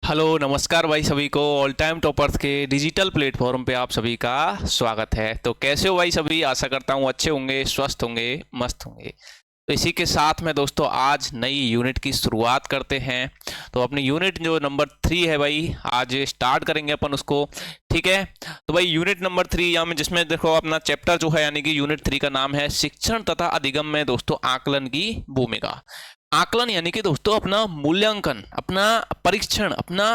Hello नमस्कार भाई सभी को ऑल टाइम टॉपर्स के डिजिटल प्लेटफॉर्म पे आप सभी का स्वागत है। तो कैसे हो भाई सभी, आशा करता हूँ अच्छे होंगे, स्वस्थ होंगे, मस्त होंगे। तो इसी के साथ में दोस्तों आज नई यूनिट की शुरुआत करते हैं। तो अपनी यूनिट जो नंबर 3 है भाई, आज स्टार्ट करेंगे अपन उसको। ठीक है, तो भाई यूनिट नंबर 3 यहाँ में जिसमें देखो अपना चैप्टर जो है यानी कि यूनिट 3 का नाम है शिक्षण तथा अधिगम में दोस्तों आकलन की भूमिका। आकलन यानी कि दोस्तों अपना मूल्यांकन, अपना परीक्षण, अपना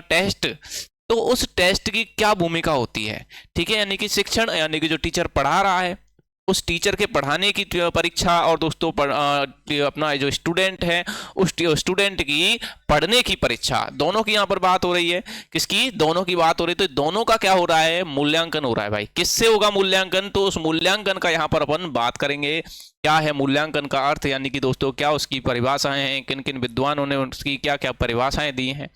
टेस्ट। तो उस टेस्ट की क्या भूमिका होती है। ठीक है, यानी कि शिक्षण यानी कि जो टीचर पढ़ा रहा है उस टीचर के पढ़ाने की परीक्षा, और दोस्तों अपना जो स्टूडेंट है उस स्टूडेंट की पढ़ने की परीक्षा, दोनों की यहाँ पर बात हो रही है। किसकी? दोनों की बात हो रही है। तो दोनों का क्या हो रहा है? मूल्यांकन हो रहा है भाई। किससे होगा मूल्यांकन? तो उस मूल्यांकन का यहाँ पर अपन बात करेंगे। क्या है मूल्यांकन का अर्थ, यानी कि दोस्तों क्या उसकी परिभाषाएं हैं, किन किन विद्वानों ने उसकी क्या क्या परिभाषाएं दी हैं,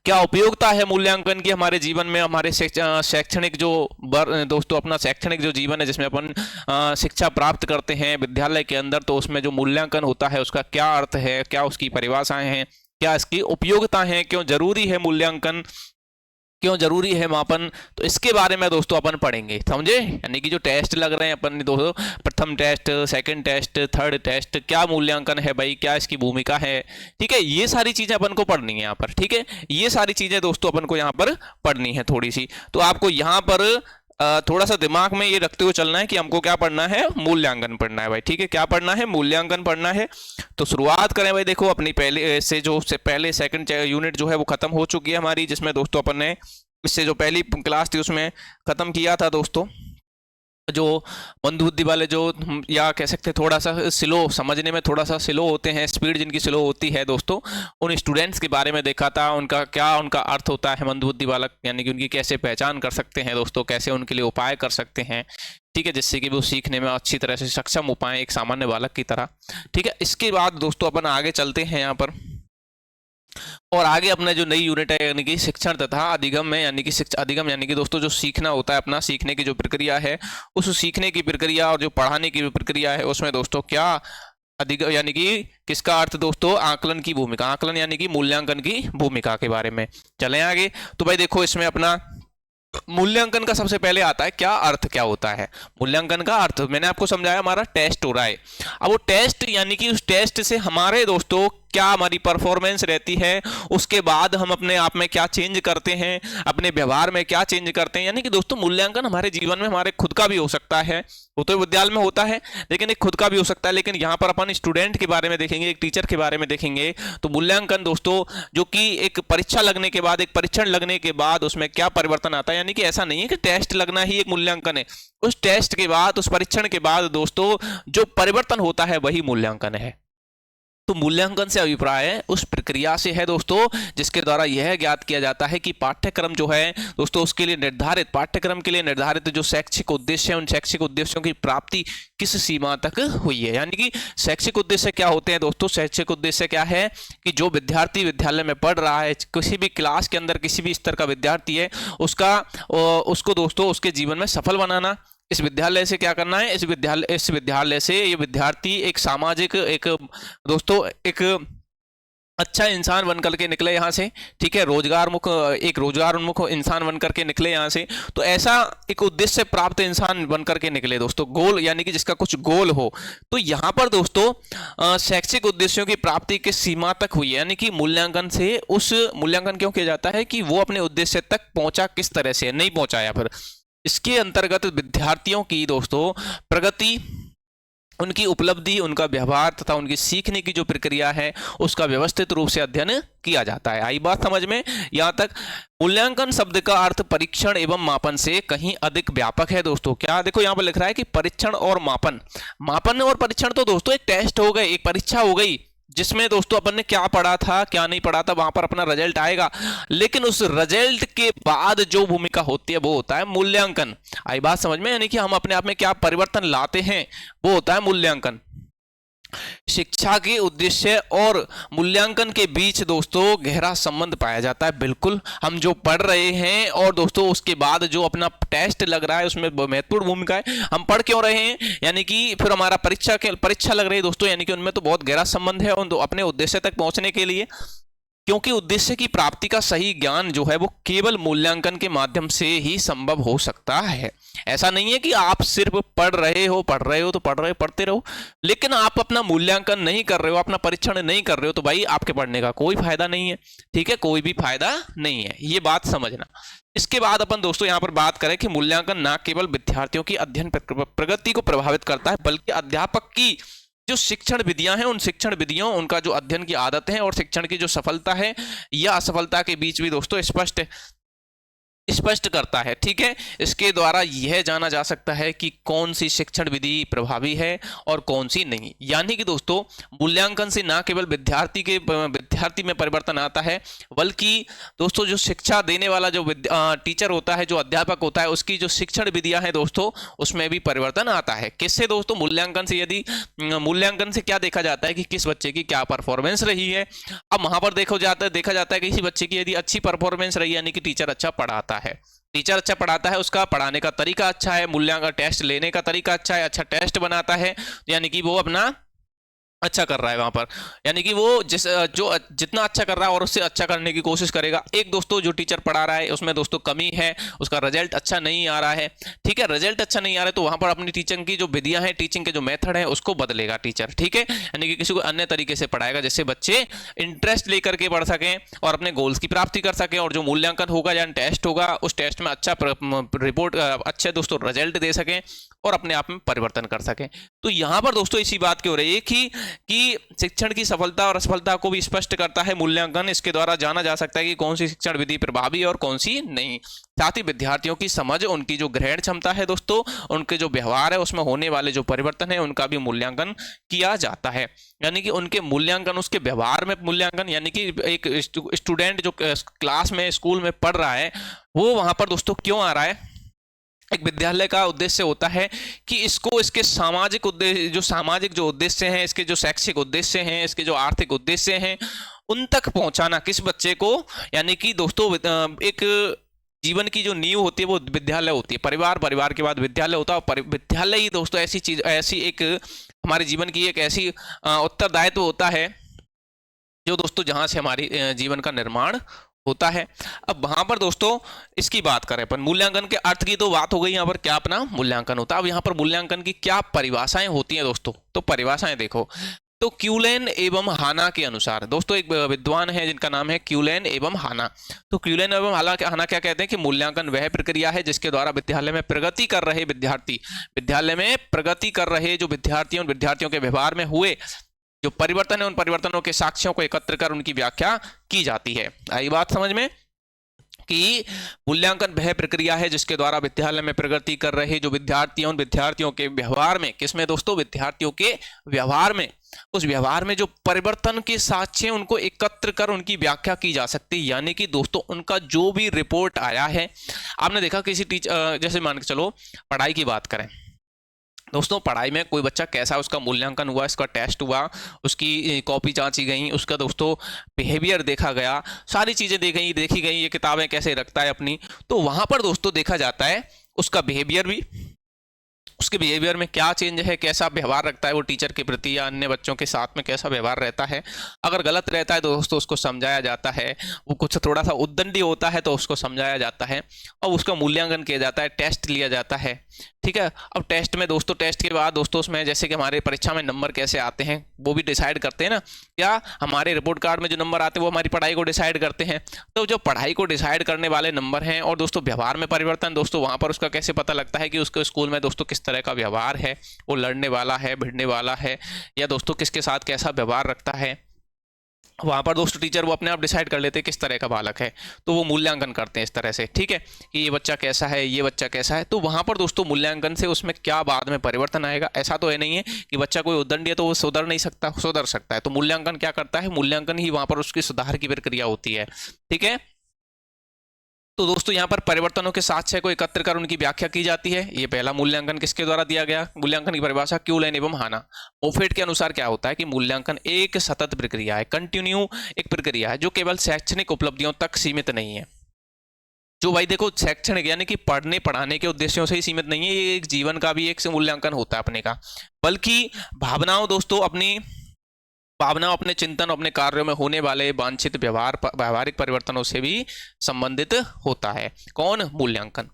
क्या उपयोगिता है मूल्यांकन की हमारे जीवन में, हमारे शैक्षणिक जो दोस्तों अपना शैक्षणिक जो जीवन है जिसमें अपन शिक्षा प्राप्त करते हैं विद्यालय के अंदर, तो उसमें जो मूल्यांकन होता है उसका क्या अर्थ है, क्या उसकी परिभाषाएं हैं, क्या इसकी उपयोगिता है, क्यों जरूरी है मूल्यांकन, क्यों जरूरी है मापन। तो इसके बारे में दोस्तों अपन पढ़ेंगे, समझे। यानी कि जो टेस्ट लग रहे हैं अपन दोस्तों, प्रथम test, second test, third test, क्या मूल्यांकन है भाई, क्या इसकी भूमिका है। ठीक है, ये सारी चीजें अपन को पढ़नी है यहाँ पर। ठीक है, ये सारी चीजें दोस्तों अपन को यहाँ पर पढ़नी है थोड़ी सी। तो आपको यहाँ पर थोड़ा सा दिमाग में ये रखते हुए चलना है कि हमको क्या पढ़ना है, मूल्यांकन पढ़ना है भाई। ठीक है, क्या पढ़ना है? मूल्यांकन पढ़ना है। तो शुरुआत करें भाई। देखो अपनी पहले से जो से पहले सेकंड यूनिट जो है वो खत्म हो चुकी है हमारी, जिसमें दोस्तों अपन ने इससे जो पहली क्लास थी उसमें खत्म किया था दोस्तों जो मंदबुद्धि वाले, जो या कह सकते हैं थोड़ा सा स्लो, समझने में थोड़ा सा स्लो होते हैं, स्पीड जिनकी स्लो होती है दोस्तों, उन स्टूडेंट्स के बारे में देखा था। उनका क्या उनका अर्थ होता है मंदबुद्धि बालक, यानी कि उनकी कैसे पहचान कर सकते हैं दोस्तों, कैसे उनके लिए उपाय कर सकते हैं। ठीक है, जिससे कि वो सीखने में अच्छी तरह से सक्षम हो पाए एक सामान्य बालक की तरह। ठीक है, इसके बाद दोस्तों अपन आगे चलते हैं यहाँ पर, और आगे अपना जो नई यूनिट है यानी कि शिक्षण तथा अधिगम में, यानी कि अधिगम यानी कि दोस्तों जो सीखना होता है, अपना सीखने की जो प्रक्रिया है, उस सीखने की प्रक्रिया और जो पढ़ाने की प्रक्रिया है उसमें दोस्तों क्या अधिगम यानी कि किसका अर्थ दोस्तों? आकलन की भूमिका। आकलन यानी कि मूल्यांकन की भूमिका के बारे में चलें आगे। तो भाई देखो इसमें अपना मूल्यांकन का सबसे पहले आता है क्या अर्थ, क्या होता है मूल्यांकन का अर्थ। मैंने आपको समझाया, हमारा टेस्ट हो रहा है। अब वो टेस्ट यानी कि उस टेस्ट से हमारे दोस्तों क्या हमारी परफॉर्मेंस रहती है, उसके बाद हम अपने आप में क्या चेंज करते हैं, अपने व्यवहार में क्या चेंज करते हैं। यानी कि दोस्तों मूल्यांकन हमारे जीवन में हमारे खुद का भी हो सकता है, वो तो विद्यालय में होता है, लेकिन एक खुद का भी हो सकता है। लेकिन यहाँ पर अपन स्टूडेंट के बारे में देखेंगे, एक टीचर के बारे में देखेंगे। तो मूल्यांकन दोस्तों जो कि एक परीक्षा लगने के बाद, एक परीक्षण लगने के बाद उसमें क्या परिवर्तन आता है। यानी कि ऐसा नहीं है कि टेस्ट लगना ही एक मूल्यांकन है, उस टेस्ट के बाद, उस परीक्षण के बाद दोस्तों जो परिवर्तन होता है वही मूल्यांकन है। तो मूल्यांकन से अभिप्राय उस प्रक्रिया से है दोस्तों जिसके द्वारा यह ज्ञात किया जाता है कि पाठ्यक्रम जो है दोस्तों उसके लिए निर्धारित, पाठ्यक्रम के लिए निर्धारित जो शैक्षिक उद्देश्य है उन शैक्षिक उद्देश्यों की प्राप्ति किस सीमा तक हुई है। यानी कि शैक्षिक उद्देश्य क्या होते हैं दोस्तों? शैक्षिक उद्देश्य क्या है कि जो विद्यार्थी विद्यालय में पढ़ रहा है, किसी भी क्लास के अंदर किसी भी स्तर का विद्यार्थी है, उसको दोस्तों उसके जीवन में सफल बनाना। इस विद्यालय से क्या करना है? इस विद्यालय से ये विद्यार्थी एक सामाजिक, एक दोस्तों एक अच्छा इंसान बन करके निकले यहाँ से। ठीक है, एक रोजगार उन्मुख इंसान बन करके निकले यहाँ से। तो ऐसा एक उद्देश्य प्राप्त इंसान बन करके निकले दोस्तों, गोल यानी कि जिसका कुछ गोल हो। तो यहाँ पर दोस्तों शैक्षिक उद्देश्यों की प्राप्ति किस सीमा तक हुई है, यानी कि मूल्यांकन से, उस मूल्यांकन क्यों किया जाता है कि वो अपने उद्देश्य तक पहुंचा किस तरह से, नहीं पहुंचाया। फिर इसके अंतर्गत विद्यार्थियों की दोस्तों प्रगति, उनकी उपलब्धि, उनका व्यवहार तथा उनकी सीखने की जो प्रक्रिया है उसका व्यवस्थित रूप से अध्ययन किया जाता है। आई बात समझ में? यहाँ तक मूल्यांकन शब्द का अर्थ परीक्षण एवं मापन से कहीं अधिक व्यापक है दोस्तों। क्या देखो यहाँ पर लिख रहा है कि परीक्षण और मापन, मापन और परीक्षण तो दोस्तों एक टेस्ट हो गए, एक परीक्षा हो गई जिसमें दोस्तों अपन ने क्या पढ़ा था, क्या नहीं पढ़ा था, वहां पर अपना रिजल्ट आएगा। लेकिन उस रिजल्ट के बाद जो भूमिका होती है वो होता है मूल्यांकन। आई बात समझ में? यानी कि हम अपने आप में क्या परिवर्तन लाते हैं वो होता है मूल्यांकन। शिक्षा के उद्देश्य और मूल्यांकन के बीच दोस्तों गहरा संबंध पाया जाता है। बिल्कुल, हम जो पढ़ रहे हैं और दोस्तों उसके बाद जो अपना टेस्ट लग रहा है उसमें महत्वपूर्ण भूमिका है। हम पढ़ क्यों रहे हैं, यानी कि फिर हमारा परीक्षा लग रही है दोस्तों, यानी कि उनमें तो बहुत गहरा संबंध है उन अपने उद्देश्य तक पहुंचने के लिए। क्योंकि उद्देश्य की प्राप्ति का सही ज्ञान जो है वो केवल मूल्यांकन के माध्यम से ही संभव हो सकता है। ऐसा नहीं है कि आप सिर्फ पढ़ रहे हो तो पढ़ते रहो, लेकिन आप अपना मूल्यांकन नहीं कर रहे हो, अपना परीक्षण नहीं कर रहे हो, तो भाई आपके पढ़ने का कोई फायदा नहीं है। ठीक है, कोई भी फायदा नहीं है, ये बात समझना। इसके बाद अपन दोस्तों यहाँ पर बात करें कि मूल्यांकन न केवल विद्यार्थियों की अध्ययन प्रगति को प्रभावित करता है, बल्कि अध्यापक की जो शिक्षण विधियां हैं, उन शिक्षण विधियों, उनका जो अध्ययन की आदत है और शिक्षण की जो सफलता है या असफलता के बीच भी दोस्तों स्पष्ट करता है। ठीक है, इसके द्वारा यह जाना जा सकता है कि कौन सी शिक्षण विधि प्रभावी है और कौन सी नहीं। यानी कि दोस्तों मूल्यांकन से ना केवल विद्यार्थी में परिवर्तन आता है, बल्कि दोस्तों जो शिक्षा देने वाला जो टीचर होता है, जो अध्यापक होता है, उसकी जो शिक्षण विधियां हैं दोस्तों, उसमें भी परिवर्तन आता है। किससे दोस्तों? मूल्यांकन से। यदि मूल्यांकन से क्या देखा जाता है कि किस बच्चे की क्या परफॉर्मेंस रही है। अब वहां पर देखा जाता है कि किसी बच्चे की यदि अच्छी परफॉर्मेंस रही, यानी कि टीचर अच्छा पढ़ाता है, टीचर अच्छा पढ़ाता है, उसका पढ़ाने का तरीका अच्छा है, मूल्यांकन टेस्ट लेने का तरीका अच्छा है, अच्छा टेस्ट बनाता है, यानी कि वो अपना अच्छा कर रहा है वहां पर, यानी कि वो जितना अच्छा कर रहा है और उससे अच्छा करने की कोशिश करेगा। एक दोस्तों जो टीचर पढ़ा रहा है उसमें दोस्तों कमी है, उसका रिजल्ट अच्छा नहीं आ रहा है। ठीक है, रिजल्ट अच्छा नहीं आ रहा है तो वहां पर अपनी टीचिंग की जो विधियां हैं, टीचिंग के जो मेथड है, उसको बदलेगा टीचर। ठीक है, यानी कि किसी को अन्य तरीके से पढ़ाएगा जिससे बच्चे इंटरेस्ट लेकर के पढ़ सकें और अपने गोल्स की प्राप्ति कर सकें, और जो मूल्यांकन होगा या टेस्ट होगा, उस टेस्ट में अच्छा रिपोर्ट, अच्छे दोस्तों रिजल्ट दे सकें और अपने आप में परिवर्तन कर सकें। तो यहां पर दोस्तों इसी बात की हो रही है कि शिक्षण की सफलता और असफलता को भी स्पष्ट करता है मूल्यांकन। इसके द्वारा जाना जा सकता है कि कौन सी शिक्षण विधि प्रभावी और कौन सी नहीं। साथ ही विद्यार्थियों की समझ, उनकी जो ग्रहण क्षमता है दोस्तों, उनके जो व्यवहार है, उसमें होने वाले जो परिवर्तन है, उनका भी मूल्यांकन किया जाता है। यानी कि उनके मूल्यांकन, उसके व्यवहार में मूल्यांकन, यानी कि एक स्टूडेंट जो क्लास में, स्कूल में पढ़ रहा है, वो वहां पर दोस्तों क्यों आ रहा है। एक विद्यालय का उद्देश्य होता है कि इसको इसके सामाजिक उद्देश्य हैं, इसके जो शैक्षिक उद्देश्य हैं, इसके जो आर्थिक उद्देश्य हैं, उन तक पहुंचाना किस बच्चे को। यानी कि दोस्तों एक जीवन की जो नींव होती है वो विद्यालय होती है, परिवार के बाद विद्यालय होता है, और विद्यालय ही दोस्तों ऐसी एक हमारे जीवन की एक ऐसी उत्तरदायित्व होता है जो दोस्तों जहां से हमारे जीवन का निर्माण होता है। अब वहां पर दोस्तों इसकी बात करें अपन, मूल्यांकन के अर्थ की तो बात हो गई, यहाँ पर क्या अपना मूल्यांकन होता है। अब यहाँ पर मूल्यांकन की क्या परिभाषाएं होती हैं दोस्तों, तो परिभाषाएं देखो। तो क्यूलेन एवं हाना के अनुसार, दोस्तों एक विद्वान है जिनका नाम है क्यूलेन एवं हाना। तो क्यूलेन एवं हाना क्या कहते हैं कि मूल्यांकन वह प्रक्रिया है जिसके द्वारा विद्यालय में प्रगति कर रहे जो विद्यार्थी, उन विद्यार्थियों के व्यवहार में हुए जो परिवर्तन है, उन परिवर्तनों के साक्ष्यों को एकत्र कर उनकी व्याख्या की जाती है। आई बात समझ में कि मूल्यांकन वह प्रक्रिया है जिसके द्वारा विद्यालय में प्रगति कर रहे जो विद्यार्थी, उन विद्यार्थियों के व्यवहार में, किसमें दोस्तों, विद्यार्थियों के व्यवहार में, उस व्यवहार में जो परिवर्तन के साक्ष्य उनको एकत्र कर उनकी व्याख्या की जा सकती है। यानी कि दोस्तों उनका जो भी रिपोर्ट आया है, आपने देखा किसी टीचर, जैसे मान के चलो पढ़ाई की बात करें दोस्तों, पढ़ाई में कोई बच्चा कैसा, उसका मूल्यांकन हुआ, इसका टेस्ट हुआ, उसकी कॉपी जांची गई, उसका दोस्तों बिहेवियर देखा गया, सारी चीज़ें देखी गई, ये किताबें कैसे रखता है अपनी, तो वहाँ पर दोस्तों देखा जाता है उसका बिहेवियर भी, उसके बिहेवियर में क्या चेंज है, कैसा व्यवहार रखता है वो टीचर के प्रति या अन्य बच्चों के साथ में कैसा व्यवहार रहता है। अगर गलत रहता है तो दोस्तों उसको समझाया जाता है, वो कुछ थोड़ा सा उद्दंडी होता है तो उसको समझाया जाता है और उसका मूल्यांकन किया जाता है, टेस्ट लिया जाता है। ठीक है, अब टेस्ट में दोस्तों, टेस्ट के बाद दोस्तों उसमें जैसे कि हमारे परीक्षा में नंबर कैसे आते हैं वो भी डिसाइड करते हैं ना, या हमारे रिपोर्ट कार्ड में जो नंबर आते हैं वो हमारी पढ़ाई को डिसाइड करते हैं। तो जो पढ़ाई को डिसाइड करने वाले नंबर हैं, और दोस्तों व्यवहार में परिवर्तन, दोस्तों वहाँ पर उसका कैसे पता लगता है कि उसके स्कूल में दोस्तों किस तरह का व्यवहार है, वो लड़ने वाला है, भिड़ने वाला है, या दोस्तों किसके साथ कैसा व्यवहार रखता है। वहाँ पर दोस्तों टीचर वो अपने आप डिसाइड कर लेते हैं किस तरह का बालक है, तो वो मूल्यांकन करते हैं इस तरह से। ठीक है, कि ये बच्चा कैसा है, ये बच्चा कैसा है। तो वहाँ पर दोस्तों मूल्यांकन से उसमें क्या बाद में परिवर्तन आएगा, ऐसा तो है नहीं है कि बच्चा कोई उद्दंड है तो वो सुधर सकता है। तो मूल्यांकन क्या करता है, मूल्यांकन ही वहाँ पर उसकी सुधार की प्रक्रिया होती है। ठीक है, तो दोस्तों यहाँ पर परिवर्तनों के साक्ष्य को एकत्र कर उनकी व्याख्या की जाती है। ये पहला मूल्यांकन किसके द्वारा दिया गया, मूल्यांकन की परिभाषा क्यूलेन एवं हाना। मोफेट के अनुसार क्या होता है कि मूल्यांकन एक सतत प्रक्रिया है, कंटिन्यू एक प्रक्रिया है जो केवल शैक्षणिक उपलब्धियों तक सीमित नहीं है। जो भाई देखो शैक्षणिक यानी कि पढ़ने पढ़ाने के उद्देश्यों से ही सीमित नहीं है, ये एक जीवन का भी एक मूल्यांकन होता है अपने का, बल्कि भावनाओं दोस्तों, अपनी भावनाओं, अपने चिंतन, अपने कार्यों में होने वाले वांछित व्यवहारिक परिवर्तनों से भी संबंधित होता है। कौन? मूल्यांकन।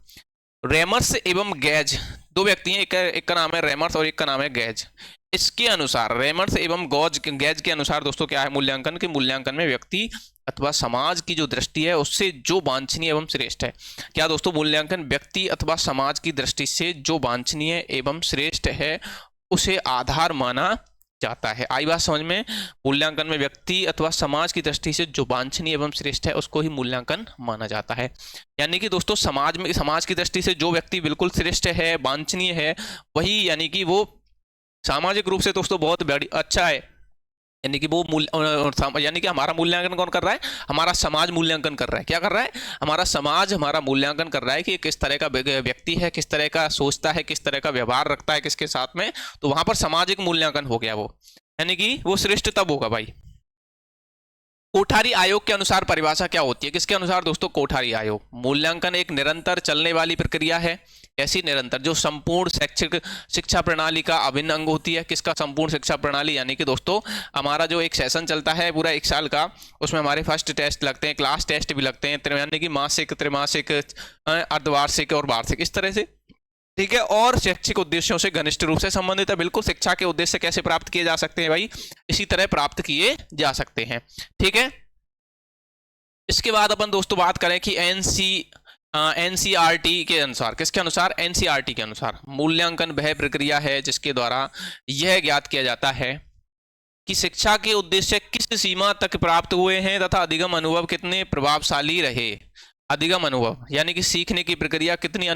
रेमर्स एवं गैज, दो व्यक्ति हैं, एक का नाम है रेमर्स और एक का नाम है गैज। इसके अनुसार, रेमर्स एवं गैज के अनुसार दोस्तों क्या है मूल्यांकन? के मूल्यांकन में व्यक्ति अथवा समाज की जो दृष्टि है उससे जो वांछनीय एवं श्रेष्ठ है। क्या दोस्तों? मूल्यांकन व्यक्ति अथवा समाज की दृष्टि से जो वांछनीय एवं श्रेष्ठ है उसे आधार माना जाता है। आई बात समझ में? मूल्यांकन में व्यक्ति अथवा समाज की दृष्टि से जो वांछनीय एवं श्रेष्ठ है उसको ही मूल्यांकन माना जाता है। यानी कि दोस्तों समाज की दृष्टि से जो व्यक्ति बिल्कुल श्रेष्ठ है, वांछनीय है, वही यानी कि वो सामाजिक रूप से दोस्तों बहुत अच्छा है। यानी कि वो यानी कि हमारा मूल्यांकन कौन कर रहा है? हमारा समाज मूल्यांकन कर रहा है। क्या कर रहा है? हमारा समाज हमारा मूल्यांकन कर रहा है कि किस तरह का व्यक्ति है, किस तरह का सोचता है, किस तरह का व्यवहार रखता है किसके साथ में। तो वहां पर सामाजिक मूल्यांकन हो गया वो, यानी कि वो श्रेष्ठ तब होगा भाई। कोठारी आयोग के अनुसार परिभाषा क्या होती है? किसके अनुसार दोस्तों? कोठारी आयोग। मूल्यांकन एक निरंतर चलने वाली प्रक्रिया है। ऐसी निरंतर जो संपूर्ण शैक्षिक शिक्षा प्रणाली का अभिन्न अंग होती है। किसका? संपूर्ण शिक्षा प्रणाली। यानी कि दोस्तों हमारा जो एक सेशन चलता है पूरा एक साल का, उसमें हमारे फर्स्ट टेस्ट लगते हैं, क्लास टेस्ट भी लगते हैं, यानी कि मासिक, त्रैमासिक, अर्धवार्षिक और वार्षिक, इस तरह से। ठीक है, और शैक्षिक उद्देश्यों से घनिष्ठ रूप से संबंधित है। बिल्कुल, शिक्षा के उद्देश्य कैसे प्राप्त किए जा सकते हैं भाई? इसी तरह प्राप्त किए जा सकते हैं। ठीक है, इसके बाद अपन दोस्तों बात करें कि एनसीईआरटी के अनुसार, किसके अनुसार? एनसीईआरटी के अनुसार मूल्यांकन वह प्रक्रिया है जिसके द्वारा यह ज्ञात किया जाता है कि शिक्षा के उद्देश्य किस सीमा तक प्राप्त हुए हैं तथा अधिगम अनुभव कितने प्रभावशाली रहे। अधिगम अनुभव यानी कि सीखने की प्रक्रिया कितनी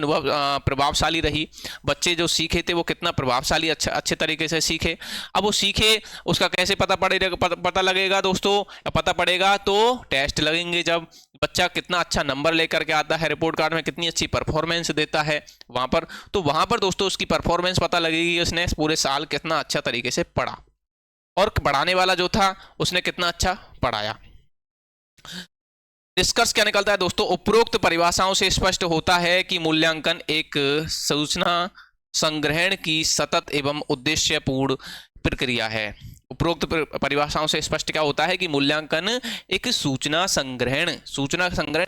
प्रभावशाली रही। बच्चे जो सीखे थे वो कितना प्रभावशाली अच्छे तरीके से सीखे। अब वो सीखे उसका कैसे पता लगेगा दोस्तों? पता पड़ेगा तो टेस्ट लगेंगे, जब बच्चा कितना अच्छा नंबर लेकर के आता है, रिपोर्ट कार्ड में कितनी अच्छी परफॉर्मेंस देता है वहां पर, तो वहां पर दोस्तों उसकी परफॉर्मेंस पता लगेगी, उसने पूरे साल कितना अच्छा तरीके से पढ़ा और पढ़ाने वाला जो था उसने कितना अच्छा पढ़ाया। निष्कर्ष क्या निकलता है दोस्तों? उपरोक्त परिभाषाओं से स्पष्ट होता है कि मूल्यांकन एक सूचना संग्रहण की सतत एवं उद्देश्यपूर्ण प्रक्रिया है। उपरोक्त परिभाषाओं से स्पष्ट क्या होता है कि मूल्यांकन एक सूचना संग्रहण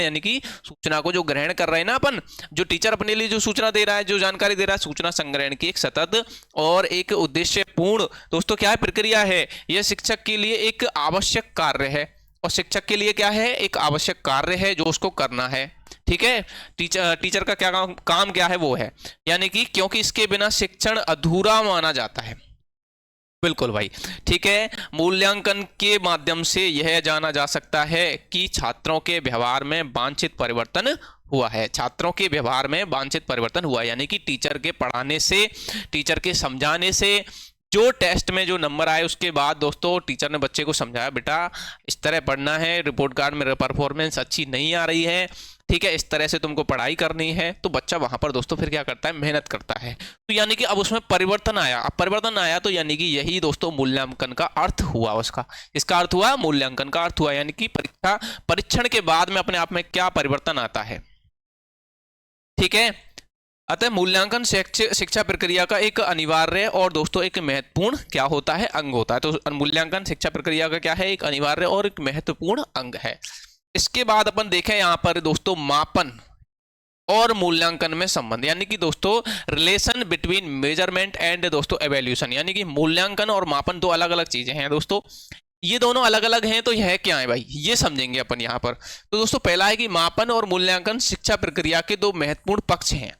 यानी कि सूचना को जो ग्रहण कर रहे हैं ना अपन, जो टीचर अपने लिए जो सूचना दे रहा है, जो जानकारी दे रहा है, सूचना संग्रहण की एक सतत और एक उद्देश्यपूर्ण दोस्तों क्या है? प्रक्रिया है। यह शिक्षक के लिए एक आवश्यक कार्य है, और शिक्षक के लिए क्या है? एक आवश्यक कार्य है जो उसको करना है। ठीक है, टीचर का क्या काम क्या है? वो है, यानी कि क्योंकि इसके बिना शिक्षण अधूरा माना जाता है। बिल्कुल भाई, ठीक है। मूल्यांकन के माध्यम से यह जाना जा सकता है कि छात्रों के व्यवहार में वांछित परिवर्तन हुआ है। छात्रों के व्यवहार में वांछित परिवर्तन हुआ, यानी कि टीचर के पढ़ाने से, टीचर के समझाने से, जो टेस्ट में जो नंबर आए उसके बाद दोस्तों टीचर ने बच्चे को समझाया, बेटा इस तरह पढ़ना है, रिपोर्ट कार्ड में परफॉर्मेंस अच्छी नहीं आ रही है, ठीक है, इस तरह से तुमको पढ़ाई करनी है, तो बच्चा वहां पर दोस्तों फिर क्या करता है? मेहनत करता है। तो यानी कि अब उसमें परिवर्तन आया। अब परिवर्तन आया तो यानी कि यही दोस्तों मूल्यांकन का अर्थ हुआ। उसका इसका अर्थ हुआ, मूल्यांकन का अर्थ हुआ, यानी कि परीक्षण के बाद में अपने आप में क्या परिवर्तन आता है। ठीक है, अतः मूल्यांकन शिक्षा प्रक्रिया का एक अनिवार्य और दोस्तों एक महत्वपूर्ण क्या होता है? अंग होता है। तो मूल्यांकन शिक्षा प्रक्रिया का क्या है? एक अनिवार्य और एक महत्वपूर्ण अंग है। इसके बाद अपन देखें यहां पर दोस्तों मापन और मूल्यांकन में संबंध, यानी कि दोस्तों रिलेशन बिटवीन मेजरमेंट एंड दोस्तों एवेल्यूशन, यानी कि मूल्यांकन और मापन दो अलग अलग चीजें हैं दोस्तों। ये दोनों अलग अलग हैं, तो यह क्या है भाई? ये समझेंगे अपन यहां पर। तो दोस्तों पहला है कि मापन और मूल्यांकन शिक्षा प्रक्रिया के दो महत्वपूर्ण पक्ष हैं।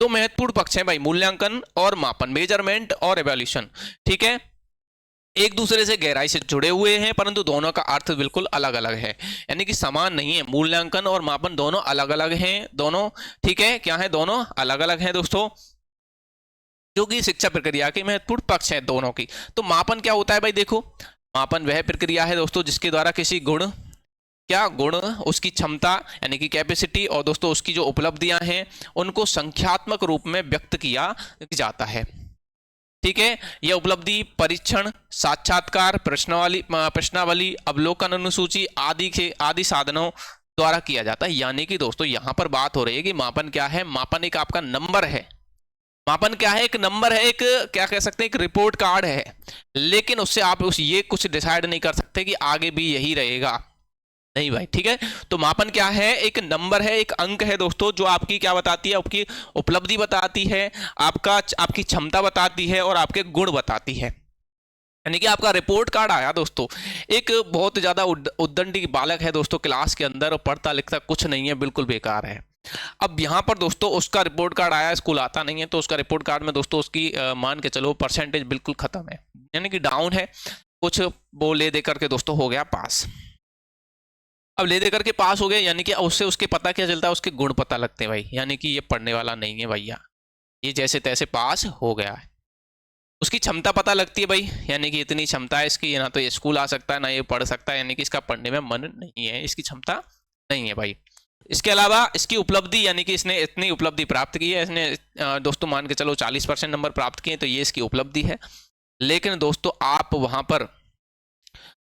दो महत्वपूर्ण पक्ष हैं भाई, मूल्यांकन और मापन, मेजरमेंट और एवेल्यूशन। ठीक है, एक दूसरे से गहराई से जुड़े हुए हैं, परंतु दोनों का अर्थ बिल्कुल अलग अलग है, यानी कि समान नहीं है। मूल्यांकन और मापन दोनों अलग अलग हैं, दोनों ठीक है, क्या है? दोनों अलग अलग हैं दोस्तों, जो कि शिक्षा प्रक्रिया के महत्वपूर्ण पक्ष हैं दोनों की। तो मापन क्या होता है भाई? देखो, मापन वह प्रक्रिया है दोस्तों जिसके द्वारा किसी गुण, क्या गुण, उसकी क्षमता यानी कि कैपेसिटी, और दोस्तों उसकी जो उपलब्धियां हैं उनको संख्यात्मक रूप में व्यक्त किया जाता है। ठीक है, यह उपलब्धि परीक्षण, साक्षात्कार, प्रश्नावली, अवलोकन अनुसूची आदि साधनों द्वारा किया जाता है। यानी कि दोस्तों यहां पर बात हो रही है कि मापन क्या है? मापन एक आपका नंबर है, मापन क्या है? एक नंबर है, एक क्या कह सकते हैं, एक रिपोर्ट कार्ड है, लेकिन उससे आप उस ये कुछ डिसाइड नहीं कर सकते कि आगे भी यही रहेगा, नहीं भाई, ठीक है। तो मापन क्या है? एक नंबर है, एक अंक है दोस्तों, जो आपकी क्या बताती है? आपकी उपलब्धि बताती है, आपकी क्षमता बताती है और आपके गुण बताती है। यानी कि आपका रिपोर्ट कार्ड आया दोस्तों, एक बहुत ज्यादा उद्दंडी बालक है दोस्तों क्लास के अंदर और पढ़ता लिखता कुछ नहीं है, बिल्कुल बेकार है। अब यहाँ पर दोस्तों उसका रिपोर्ट कार्ड आया, स्कूल आता नहीं है, तो उसका रिपोर्ट कार्ड में दोस्तों उसकी मान के चलो परसेंटेज बिल्कुल खत्म है, यानी कि डाउन है कुछ। वो ले दे करके दोस्तों हो गया पास। अब ले दे करके पास हो गया, यानी कि उससे उसके पता क्या चलता है? उसके गुण पता लगते हैं भाई, यानी कि ये पढ़ने वाला नहीं है भैया, ये जैसे तैसे पास हो गया है। उसकी क्षमता पता लगती है भाई, यानी कि इतनी क्षमता है इसकी, ना तो ये स्कूल आ सकता है ना ये पढ़ सकता है, यानी कि इसका पढ़ने में मन नहीं है, इसकी क्षमता नहीं है भाई। इसके अलावा इसकी उपलब्धि, यानी कि इसने इतनी उपलब्धि प्राप्त की है, इसने दोस्तों मान के चलो 40% नंबर प्राप्त किए, तो ये इसकी उपलब्धि है। लेकिन दोस्तों आप वहां पर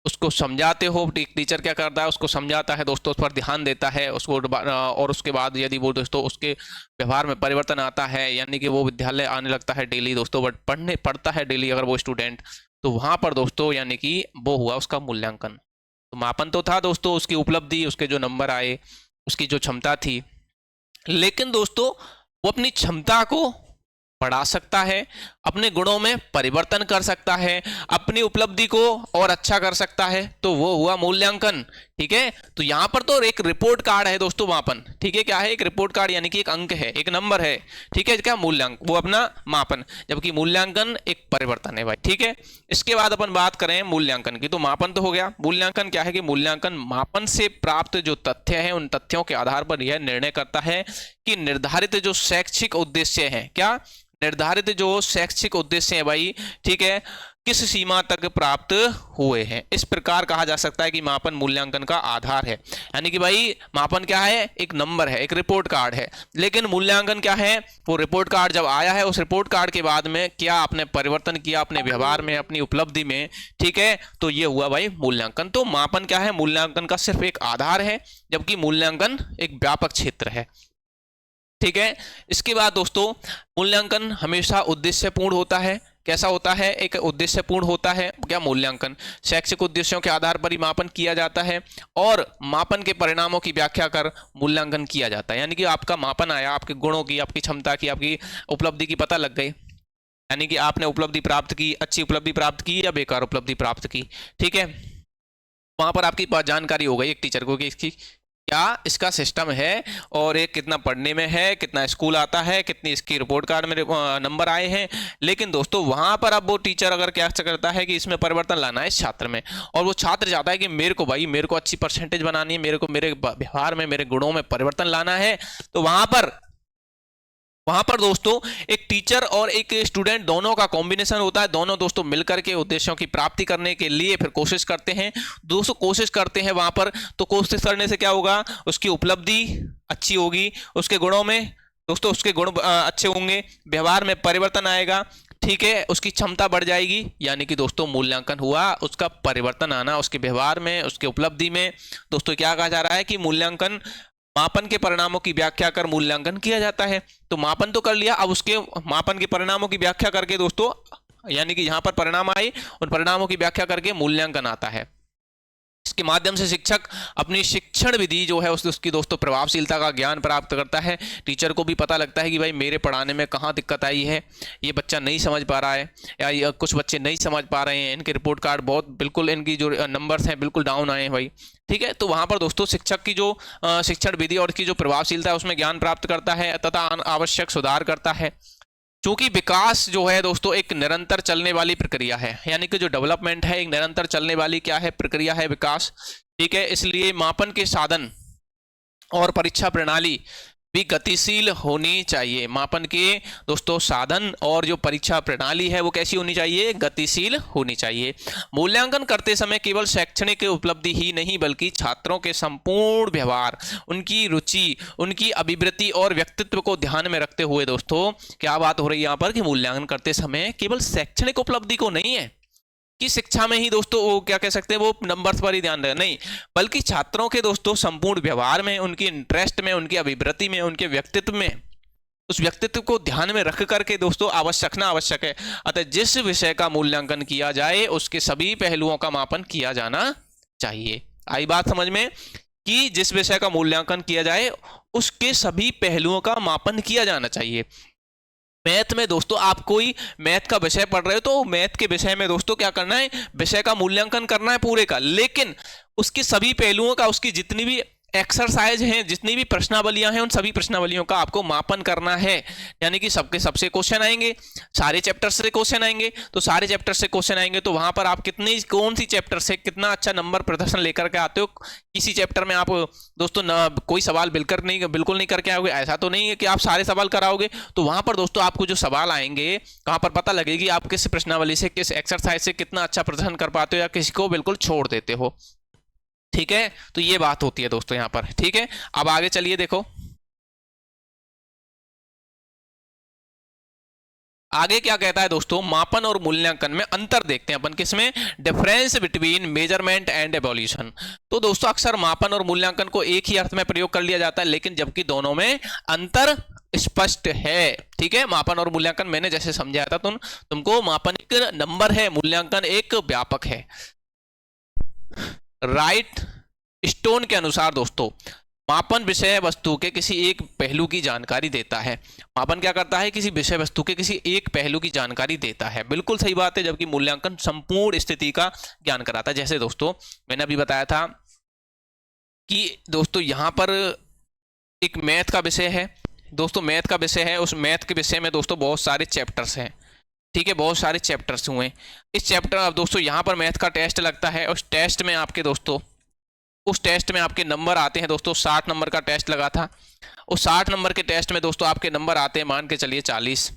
उसको समझाते हो, टीचर क्या करता है? उसको समझाता है दोस्तों, उस पर ध्यान देता है उसको, और उसके बाद यदि वो दोस्तों उसके व्यवहार में परिवर्तन आता है, यानी कि वो विद्यालय आने लगता है डेली दोस्तों, बट पढ़ता है डेली अगर वो स्टूडेंट, तो वहां पर दोस्तों यानी कि वो हुआ उसका मूल्यांकन। तो मापन तो था दोस्तों उसकी उपलब्धि, उसके जो नंबर आए, उसकी जो क्षमता थी, लेकिन दोस्तों वो अपनी क्षमता को बढ़ा सकता है, अपने गुणों में परिवर्तन कर सकता है, अपनी उपलब्धि को और अच्छा कर सकता है, तो वो हुआ मूल्यांकन, ठीक है। तो यहां पर तो एक रिपोर्ट कार्ड है दोस्तों मापन, ठीक है, क्या है? एक रिपोर्ट कार्ड, यानी कि एक अंक है, एक नंबर है, ठीक है, क्या? मूल्यांकन, वो अपना मापन, जबकि मूल्यांकन एक परिवर्तन है भाई, ठीक है। इसके बाद अपन बात करें मूल्यांकन की, तो मापन तो हो गया, मूल्यांकन क्या है? कि मूल्यांकन मापन से प्राप्त जो तथ्य हैं उन तथ्यों के आधार पर यह निर्णय करता है कि निर्धारित जो शैक्षिक उद्देश्य हैं, क्या निर्धारित जो शैक्षिक उद्देश्य है भाई, ठीक है, किस सीमा तक प्राप्त हुए हैं। इस प्रकार कहा जा सकता है कि मापन मूल्यांकन का आधार है। यानी कि भाई मापन क्या है? एक नंबर है, एक रिपोर्ट कार्ड है, लेकिन मूल्यांकन क्या है? वो रिपोर्ट कार्ड जब आया है, उस रिपोर्ट कार्ड के बाद में क्या आपने परिवर्तन किया अपने व्यवहार में, अपनी उपलब्धि में, ठीक है, तो ये हुआ भाई मूल्यांकन। तो मापन क्या है? मूल्यांकन का सिर्फ एक आधार है, जबकि मूल्यांकन एक व्यापक क्षेत्र है, ठीक है। इसके बाद दोस्तों मूल्यांकन हमेशा उद्देश्यपूर्ण होता है। कैसा होता है? एक उद्देश्यपूर्ण होता है क्या मूल्यांकन? शैक्षिक उद्देश्यों के आधार पर ही मापन किया जाता है और मापन के परिणामों की व्याख्या कर मूल्यांकन किया जाता है। यानी कि आपका मापन आया, आपके गुणों की, आपकी क्षमता की, आपकी उपलब्धि की पता लग गई, यानी कि आपने उपलब्धि प्राप्त की, अच्छी उपलब्धि प्राप्त की या बेकार उपलब्धि प्राप्त की, ठीक है। वहां पर आपकी जानकारी हो गई एक टीचर को कि इसकी क्या इसका सिस्टम है और ये कितना पढ़ने में है, कितना स्कूल आता है, कितनी इसकी रिपोर्ट कार्ड में नंबर आए हैं। लेकिन दोस्तों वहां पर अब वो टीचर अगर क्या करता है कि इसमें परिवर्तन लाना है इस छात्र में, और वो छात्र चाहता है कि मेरे को भाई, मेरे को अच्छी परसेंटेज बनानी है, मेरे को मेरे व्यवहार में, मेरे गुणों में परिवर्तन लाना है, तो वहां पर दोस्तों एक टीचर और एक स्टूडेंट दोनों का कॉम्बिनेशन होता है। दोनों दोस्तों मिलकर के उद्देश्यों की प्राप्ति करने के लिए फिर कोशिश करते हैं, दोस्तों कोशिश करते हैं वहां पर। तो कोशिश करने से क्या होगा? उसकी उपलब्धि अच्छी होगी, उसके गुणों में दोस्तों उसके गुण अच्छे होंगे, व्यवहार में परिवर्तन आएगा, ठीक है, उसकी क्षमता बढ़ जाएगी। यानी कि दोस्तों मूल्यांकन हुआ उसका परिवर्तन आना, उसके व्यवहार में, उसके उपलब्धि में। दोस्तों क्या कहा जा रहा है कि मूल्यांकन मापन के परिणामों की व्याख्या कर मूल्यांकन किया जाता है। तो मापन तो कर लिया, अब उसके मापन के परिणामों की व्याख्या करके दोस्तों, यानी कि यहां पर परिणाम आए, उन परिणामों की व्याख्या करके मूल्यांकन आता है। इसके माध्यम से शिक्षक अपनी शिक्षण विधि जो है उसकी दोस्तों प्रभावशीलता का ज्ञान प्राप्त करता है। टीचर को भी पता लगता है कि भाई मेरे पढ़ाने में कहाँ दिक्कत आई है, ये बच्चा नहीं समझ पा रहा है, या कुछ बच्चे नहीं समझ पा रहे हैं, इनके रिपोर्ट कार्ड बहुत बिल्कुल, इनकी जो नंबर्स हैं बिल्कुल डाउन आए हैं भाई, ठीक है। तो वहाँ पर दोस्तों शिक्षक की जो शिक्षण विधि और इसकी जो प्रभावशीलता है उसमें ज्ञान प्राप्त करता है तथा आवश्यक सुधार करता है। चूंकि विकास जो है दोस्तों एक निरंतर चलने वाली प्रक्रिया है, यानी कि जो डेवलपमेंट है एक निरंतर चलने वाली क्या है? प्रक्रिया है, विकास, ठीक है। इसलिए मापन के साधन और परीक्षा प्रणाली भी गतिशील होनी चाहिए। मापन के दोस्तों साधन और जो परीक्षा प्रणाली है वो कैसी होनी चाहिए? गतिशील होनी चाहिए। मूल्यांकन करते समय केवल शैक्षणिक उपलब्धि ही नहीं बल्कि छात्रों के संपूर्ण व्यवहार, उनकी रुचि, उनकी अभिवृत्ति और व्यक्तित्व को ध्यान में रखते हुए दोस्तों क्या बात हो रही है यहाँ पर कि मूल्यांकन करते समय केवल शैक्षणिक उपलब्धि को नहीं है कि शिक्षा में ही दोस्तों वो क्या कह सकते हैं वो नंबर्स पर ही ध्यान रहे, नहीं, बल्कि छात्रों के दोस्तों संपूर्ण व्यवहार में, उनकी इंटरेस्ट में, उनकी अभिवृत्ति में, उनके व्यक्तित्व में, उस व्यक्तित्व को ध्यान में रख करके दोस्तों आवश्यक है। अतः जिस विषय का मूल्यांकन किया जाए उसके सभी पहलुओं का मापन किया जाना चाहिए। आई बात समझ में कि जिस विषय का मूल्यांकन किया जाए उसके सभी पहलुओं का मापन किया जाना चाहिए। मैथ में दोस्तों आप कोई मैथ का विषय पढ़ रहे हो तो मैथ के विषय में दोस्तों क्या करना है, विषय का मूल्यांकन करना है पूरे का, लेकिन उसके सभी पहलुओं का, उसकी जितनी भी एक्सरसाइज हैं, जितनी भी प्रश्नावलियां हैं, उन सभी प्रश्नावलियों का आपको मापन करना है। यानी कि सबके सबसे क्वेश्चन आएंगे, सारे चैप्टर से क्वेश्चन आएंगे, तो सारे चैप्टर से क्वेश्चन आएंगे तो वहां पर आप कितनी कौन सी चैप्टर से कितना अच्छा नंबर प्रदर्शन लेकर के आते हो। किसी चैप्टर में आप दोस्तों कोई सवाल बिल्कुल नहीं करके आओगे, ऐसा तो नहीं है कि आप सारे सवाल कराओगे। तो वहां पर दोस्तों आपको जो सवाल आएंगे वहां पर पता लगेगी आप किस प्रश्नावली से, किस एक्सरसाइज से कितना अच्छा प्रदर्शन कर पाते हो या किसी को बिल्कुल छोड़ देते हो। ठीक है, तो ये बात होती है दोस्तों यहां पर। ठीक है, अब आगे चलिए, देखो आगे क्या कहता है दोस्तों, मापन और मूल्यांकन में अंतर देखते हैं अपन, किसमें, difference between measurement and evolution. तो दोस्तों अक्सर मापन और मूल्यांकन को एक ही अर्थ में प्रयोग कर लिया जाता है, लेकिन जबकि दोनों में अंतर स्पष्ट है। ठीक है, मापन और मूल्यांकन मैंने जैसे समझाया था तुमको, मापन एक नंबर है, मूल्यांकन एक व्यापक है। राइट स्टोन के अनुसार दोस्तों मापन विषय वस्तु के किसी एक पहलू की जानकारी देता है। मापन क्या करता है, किसी विषय वस्तु के किसी एक पहलू की जानकारी देता है, बिल्कुल सही बात है। जबकि मूल्यांकन संपूर्ण स्थिति का ज्ञान कराता है। जैसे दोस्तों मैंने अभी बताया था कि दोस्तों यहां पर एक मैथ का विषय है, दोस्तों मैथ का विषय है, उस मैथ के विषय में दोस्तों बहुत सारे चैप्टर्स हैं। ठीक है, बहुत सारे चैप्टर्स हुए। इस चैप्टर अब दोस्तों यहाँ पर मैथ का टेस्ट लगता है, उस टेस्ट में आपके दोस्तों उस टेस्ट में आपके नंबर आते हैं दोस्तों। 60 नंबर का टेस्ट लगा था, उस 60 नंबर के टेस्ट में दोस्तों आपके नंबर आते हैं, मान के चलिए 40,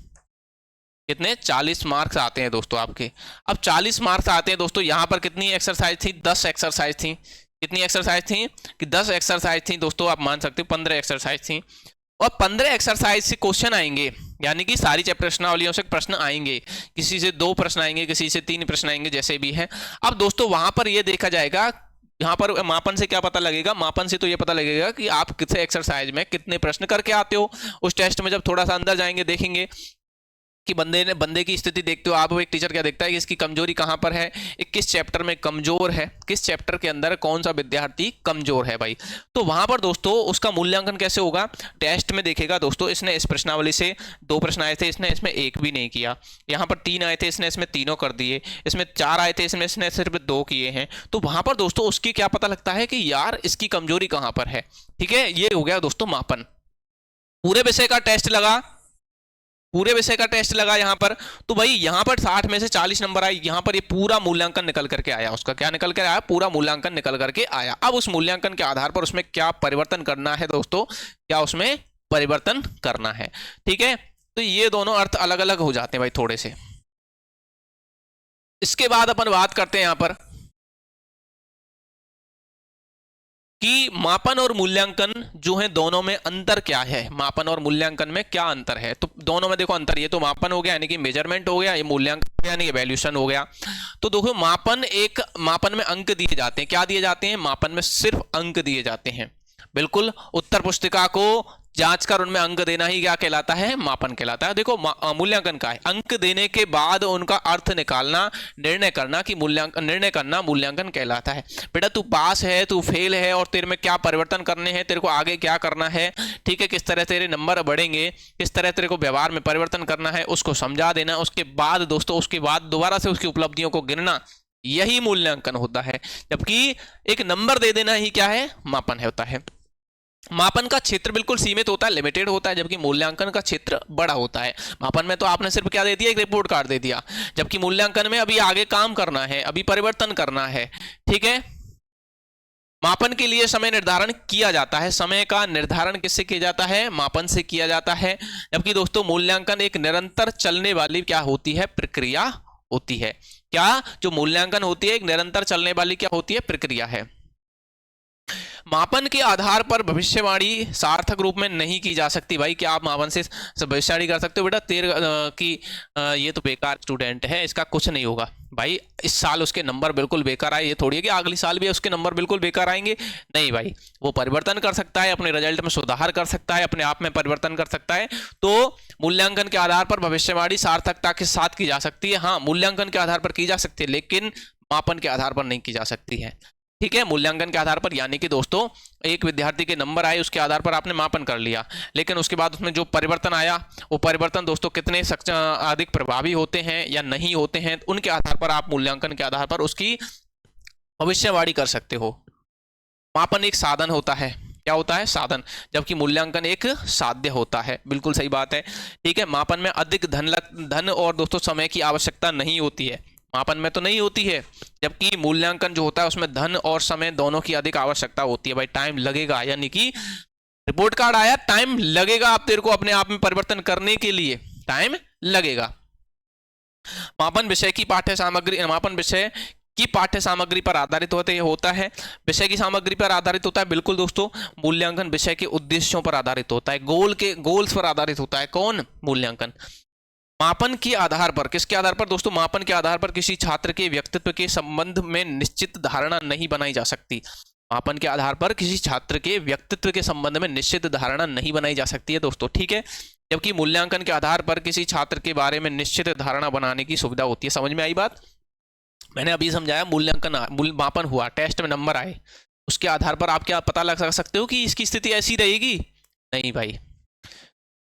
कितने, 40 मार्क्स आते हैं दोस्तों आपके। अब 40 मार्क्स आते हैं दोस्तों, यहाँ पर कितनी एक्सरसाइज थी, 10 एक्सरसाइज थी। कितनी एक्सरसाइज थी कि 10 एक्सरसाइज थी दोस्तों, आप मान सकते हो 15 एक्सरसाइज थी। और 15 एक्सरसाइज से क्वेश्चन आएंगे, यानी कि सारी प्रश्नावलियों से प्रश्न आएंगे, किसी से 2 प्रश्न आएंगे, किसी से 3 प्रश्न आएंगे, जैसे भी है। अब दोस्तों वहां पर यह देखा जाएगा, यहाँ पर मापन से क्या पता लगेगा, मापन से तो ये पता लगेगा कि आप किस एक्सरसाइज में कितने प्रश्न करके आते हो। उस टेस्ट में जब थोड़ा सा अंदर जाएंगे देखेंगे कि बंदे की स्थिति देखते हो आप, एक टीचर क्या देखता है कि इसकी कमजोरी कहाँ पर है, एक किस चैप्टर में कमजोर है, किस चैप्टर के अंदर कौन सा विद्यार्थी कमजोर है भाई। तो वहां पर दोस्तों उसका मूल्यांकन कैसे होगा, टेस्ट में देखेगा दोस्तों, इसने इस प्रश्नावली से 2 प्रश्न आए थे, इसने इसमें 1 भी नहीं किया, यहाँ पर 3 आए थे, इसने इसमें तीनों कर दिए, इसमें 4 आए थे, इसने सिर्फ 2 किए हैं। तो वहां पर दोस्तों उसकी क्या पता लगता है कि यार इसकी कमजोरी कहाँ पर है। ठीक है, ये हो गया दोस्तों मापन। पूरे विषय का टेस्ट लगा, पूरे विषय का टेस्ट लगा यहाँ पर, तो भाई यहाँ पर 60 में से 40 नंबर आए, यहाँ पर ये पूरा मूल्यांकन निकल करके आया, उसका क्या निकल कर आया, पूरा मूल्यांकन निकल करके आया। अब उस मूल्यांकन के आधार पर उसमें क्या परिवर्तन करना है दोस्तों, क्या उसमें परिवर्तन करना है। ठीक है, तो ये दोनों अर्थ अलग अलग हो जाते हैं भाई थोड़े से। इसके बाद अपन बात करते हैं यहाँ पर कि मापन और मूल्यांकन जो है दोनों में अंतर क्या है, मापन और मूल्यांकन में क्या अंतर है। तो दोनों में देखो अंतर, ये तो मापन हो गया यानी कि मेजरमेंट हो गया, ये मूल्यांकन हो गया यानी कि वैल्यूएशन हो गया। तो देखो मापन में अंक दिए जाते हैं, क्या दिए जाते हैं, मापन में सिर्फ अंक दिए जाते हैं। बिल्कुल, उत्तर पुस्तिका को जांच कर उनमें अंक देना ही क्या कहलाता है, मापन कहलाता है। देखो मूल्यांकन का है, अंक देने के बाद उनका अर्थ निकालना, निर्णय करना मूल्यांकन कहलाता है। बेटा तू पास है, तू फेल है, और तेरे में क्या परिवर्तन करने हैं, तेरे को आगे क्या करना है, ठीक है, किस तरह तेरे नंबर बढ़ेंगे, किस तरह तेरे को व्यवहार में परिवर्तन करना है, उसको समझा देना। उसके बाद दोस्तों उसके बाद दोबारा से उसकी उपलब्धियों को गिनना, यही मूल्यांकन होता है। जबकि एक नंबर दे देना ही क्या है, मापन होता है। मापन का क्षेत्र बिल्कुल सीमित होता है, लिमिटेड होता है, जबकि मूल्यांकन का क्षेत्र बड़ा होता है। मापन में तो आपने सिर्फ क्या दे दिया, एक रिपोर्ट कार्ड दे दिया, जबकि मूल्यांकन में अभी आगे काम करना है, अभी परिवर्तन करना है। ठीक है, मापन के लिए समय निर्धारण किया जाता है, समय का निर्धारण किससे किया जाता है, मापन से किया जाता है। जबकि दोस्तों मूल्यांकन एक निरंतर चलने वाली क्या होती है, प्रक्रिया होती है। क्या, जो मूल्यांकन होती है एक निरंतर चलने वाली क्या होती है, प्रक्रिया है। मापन के आधार पर भविष्यवाणी सार्थक रूप में नहीं की जा सकती। भाई क्या आप मापन से भविष्यवाणी कर सकते हो बेटा? ये तो बेकार स्टूडेंट है, इसका कुछ नहीं होगा। भाई इस साल उसके नंबर बिल्कुल बेकार आए, ये थोड़ी है कि अगले साल भी उसके नंबर बिल्कुल बेकार आएंगे। नहीं भाई, वो परिवर्तन कर सकता है, अपने रिजल्ट में सुधार कर सकता है, अपने आप में परिवर्तन कर सकता है। तो मूल्यांकन के आधार पर भविष्यवाणी सार्थकता के साथ की जा सकती है। हाँ, मूल्यांकन के आधार पर की जा सकती है, लेकिन मापन के आधार पर नहीं की जा सकती है। ठीक है, मूल्यांकन के आधार पर यानी कि दोस्तों एक विद्यार्थी के नंबर आए, उसके आधार पर आपने मापन कर लिया, लेकिन उसके बाद उसमें जो परिवर्तन आया, वो परिवर्तन दोस्तों कितने अधिक प्रभावी होते हैं या नहीं होते हैं, उनके आधार पर आप मूल्यांकन के आधार पर उसकी भविष्यवाणी कर सकते हो। मापन एक साधन होता है। क्या होता है? साधन, जबकि मूल्यांकन एक साध्य होता है। बिल्कुल सही बात है। ठीक है, मापन में अधिक धन और दोस्तों समय की आवश्यकता नहीं होती है, मापन में तो नहीं होती है, जबकि मूल्यांकन जो होता है उसमें धन और समय दोनों की अधिक आवश्यकता होती है। भाई टाइम लगेगा, यानी कि रिपोर्ट कार्ड आया, टाइम लगेगा आप तेरे को अपने आप में परिवर्तन करने के लिए, टाइम लगेगा। मापन विषय की पाठ्य सामग्री पर आधारित होता है। विषय की सामग्री पर आधारित होता है, बिल्कुल दोस्तों। मूल्यांकन विषय के उद्देश्यों पर आधारित होता है, गोल्स पर आधारित होता है। कौन? मूल्यांकन। मापन के आधार पर, किसके आधार पर दोस्तों? मापन के आधार पर किसी छात्र के व्यक्तित्व के संबंध में निश्चित धारणा नहीं बनाई जा सकती। मापन के आधार पर किसी छात्र के व्यक्तित्व के संबंध में निश्चित धारणा नहीं बनाई जा सकती है दोस्तों। ठीक है, जबकि मूल्यांकन के आधार पर किसी छात्र के बारे में निश्चित धारणा बनाने की सुविधा होती है। समझ में आई बात? मैंने अभी समझाया, मापन हुआ, टेस्ट में नंबर आए, उसके आधार पर आप क्या पता लगा सकते हो कि इसकी स्थिति ऐसी रहेगी? नहीं भाई,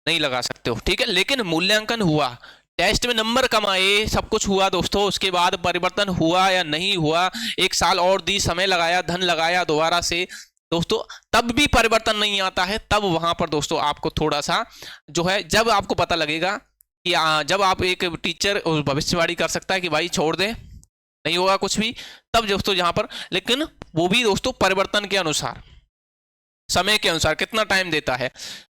नहीं लगा सकते हो। ठीक है, लेकिन मूल्यांकन हुआ, टेस्ट में नंबर कम आए, सब कुछ हुआ दोस्तों, उसके बाद परिवर्तन हुआ या नहीं हुआ, एक साल और दी, समय लगाया, धन लगाया दोबारा से दोस्तों, तब भी परिवर्तन नहीं आता है, तब वहां पर दोस्तों आपको थोड़ा सा जो है, जब आपको पता लगेगा कि जब आप एक टीचर भविष्यवाणी कर सकता है कि भाई छोड़ दे, नहीं होगा कुछ भी, तब दोस्तों जहां पर, लेकिन वो भी दोस्तों परिवर्तन के अनुसार, समय के अनुसार कितना टाइम देता है।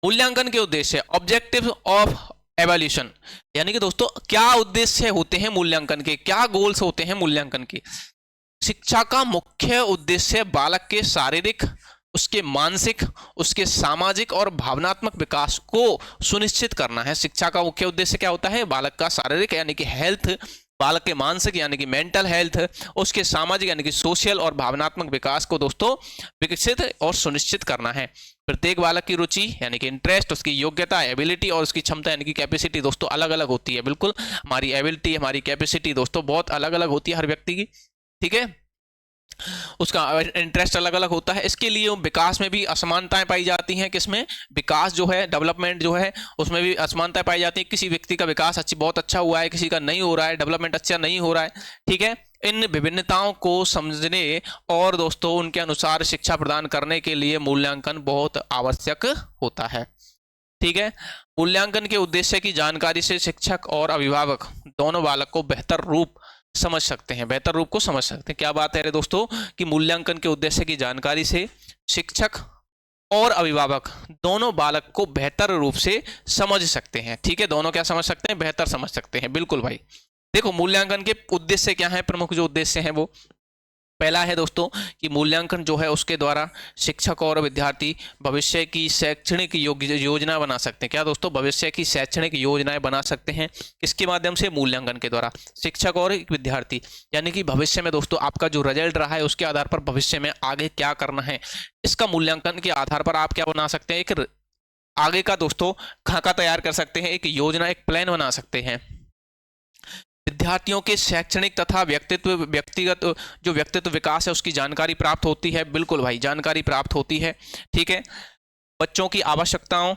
मूल्यांकन के उद्देश्य, ऑब्जेक्टिव ऑफ एवोल्यूशन, यानी कि दोस्तों क्या उद्देश्य होते हैं मूल्यांकन के, क्या गोल्स होते हैं मूल्यांकन के। शिक्षा का मुख्य उद्देश्य बालक के शारीरिक, उसके मानसिक, उसके सामाजिक और भावनात्मक विकास को सुनिश्चित करना है। शिक्षा का मुख्य उद्देश्य क्या होता है? बालक का शारीरिक यानी कि हेल्थ, बालक के मानसिक यानी कि मेंटल हेल्थ, उसके सामाजिक यानी कि सोशल और भावनात्मक विकास को दोस्तों विकसित और सुनिश्चित करना है। प्रत्येक बालक की रुचि यानी कि इंटरेस्ट, उसकी योग्यता, एबिलिटी और उसकी क्षमता यानी कि कैपेसिटी दोस्तों अलग अलग होती है। बिल्कुल, हमारी एबिलिटी, हमारी कैपेसिटी दोस्तों बहुत अलग अलग होती है हर व्यक्ति की। ठीक है, उसका इंटरेस्ट अलग अलग होता है। इसके लिए विकास में भी असमानताएं पाई जाती हैं। किसमें? विकास जो है, डेवलपमेंट जो है, उसमें भी असमानताएं पाई जाती हैं। किसी व्यक्ति का विकास बहुत अच्छा हुआ है, किसी का नहीं हो रहा है, डेवलपमेंट अच्छा नहीं हो रहा है। ठीक है, इन विभिन्नताओं को समझने और दोस्तों उनके अनुसार शिक्षा प्रदान करने के लिए मूल्यांकन बहुत आवश्यक होता है। ठीक है, मूल्यांकन के उद्देश्य की जानकारी से शिक्षक और अभिभावक दोनों बालक को बेहतर रूप समझ सकते हैं, बेहतर रूप को समझ सकते हैं। क्या बात है रे दोस्तों कि मूल्यांकन के उद्देश्य की जानकारी से शिक्षक और अभिभावक दोनों बालक को बेहतर रूप से समझ सकते हैं। ठीक है, दोनों क्या समझ सकते हैं? बेहतर समझ सकते हैं। बिल्कुल भाई, देखो मूल्यांकन के उद्देश्य क्या है, प्रमुख जो उद्देश्य हैं वो, पहला है दोस्तों कि मूल्यांकन जो है उसके द्वारा शिक्षक और विद्यार्थी भविष्य की शैक्षणिक योजना बना सकते हैं। क्या दोस्तों? भविष्य की शैक्षणिक योजनाएं बना सकते हैं। किसके माध्यम से? मूल्यांकन के द्वारा। शिक्षक और विद्यार्थी यानी कि भविष्य में दोस्तों आपका जो रिजल्ट रहा है उसके आधार पर भविष्य में आगे क्या करना है, इसका मूल्यांकन के आधार पर आप क्या बना सकते हैं? एक आगे का दोस्तों खाका तैयार कर सकते हैं, एक योजना, एक प्लान बना सकते हैं। विद्यार्थियों के शैक्षणिक तथा व्यक्तिगत जो व्यक्तित्व विकास है उसकी जानकारी प्राप्त होती है। बिल्कुल भाई, जानकारी प्राप्त होती है। ठीक है, बच्चों की आवश्यकताओं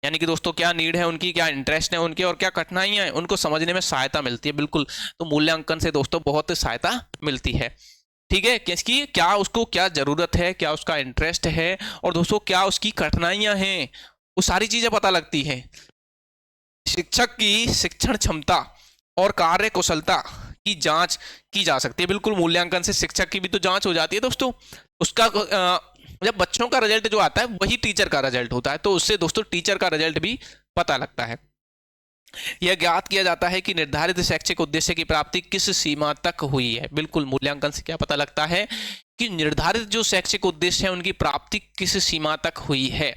यानी कि दोस्तों क्या नीड है उनकी, क्या इंटरेस्ट है उनके और क्या कठिनाइयां हैं, उनको समझने में सहायता मिलती है। बिल्कुल, तो मूल्यांकन से दोस्तों बहुत सहायता मिलती है। ठीक है, किसकी, क्या उसको क्या जरूरत है, क्या उसका इंटरेस्ट है और दोस्तों क्या उसकी कठिनाइयां हैं, वो सारी चीजें पता लगती हैं। शिक्षक की शिक्षण क्षमता और कार्य कुशलता की जांच की जा सकती है। बिल्कुल, मूल्यांकन से शिक्षक की भी तो जांच हो जाती है दोस्तों। उसका जब बच्चों का रिजल्ट जो आता है वही टीचर का रिजल्ट होता है, तो उससे दोस्तों टीचर का रिजल्ट भी पता लगता है। यह ज्ञात किया जाता है कि निर्धारित शैक्षिक उद्देश्य की प्राप्ति किस सीमा तक हुई है। बिल्कुल, मूल्यांकन से क्या पता लगता है कि निर्धारित जो शैक्षिक उद्देश्य है उनकी प्राप्ति किस सीमा तक हुई है।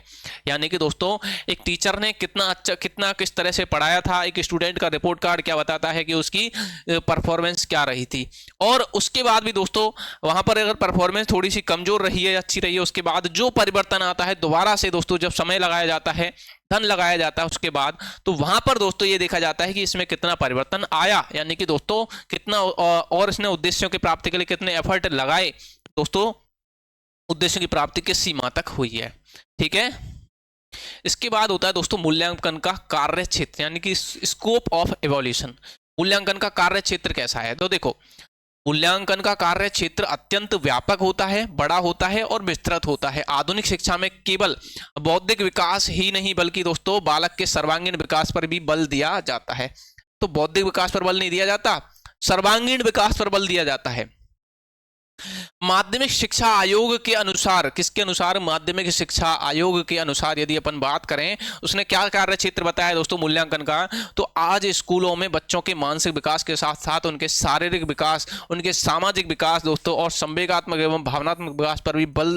यानी कि दोस्तों एक टीचर ने कितना किस तरह से पढ़ाया था, एक स्टूडेंट का रिपोर्ट कार्ड क्या बताता है कि उसकी परफॉर्मेंस क्या रही थी। और उसके बाद भी दोस्तों वहां पर अगर परफॉर्मेंस थोड़ी सी कमजोर रही है, अच्छी रही है, उसके बाद जो परिवर्तन आता है दोबारा से दोस्तों जब समय लगाया जाता है, धन लगाया जाता है उसके बाद, तो वहां पर दोस्तों ये देखा जाता है कि इसमें कितना परिवर्तन आया, यानी कि दोस्तों कितना और इसने उद्देश्यों की प्राप्ति के लिए कितने एफर्ट लगाए, दोस्तों उद्देश्यों की प्राप्ति किस सीमा तक हुई है। ठीक है, इसके बाद होता है दोस्तों मूल्यांकन का कार्य क्षेत्र, यानी कि स्कोप ऑफ इवोल्यूशन। मूल्यांकन का कार्य क्षेत्र कैसा है, तो देखो मूल्यांकन का कार्य क्षेत्र अत्यंत व्यापक होता है, बड़ा होता है और विस्तृत होता है। आधुनिक शिक्षा में केवल बौद्धिक विकास ही नहीं बल्कि दोस्तों बालक के सर्वांगीण विकास पर भी बल दिया जाता है। तो बौद्धिक विकास पर बल नहीं दिया जाता, सर्वांगीण विकास पर बल दिया जाता है। माध्यमिक शिक्षा आयोग के अनुसार, किसके अनुसार, माध्यमिक शिक्षा आयोग के अनुसार यदि अपन बात करें, उसने क्या कार्य क्षेत्र बताया दोस्तों मूल्यांकन का, तो आज स्कूलों में बच्चों के मानसिक विकास के साथ साथ उनके शारीरिक विकास, उनके सामाजिक विकास दोस्तों और संवेगात्मक एवं भावनात्मक विकास पर भी बल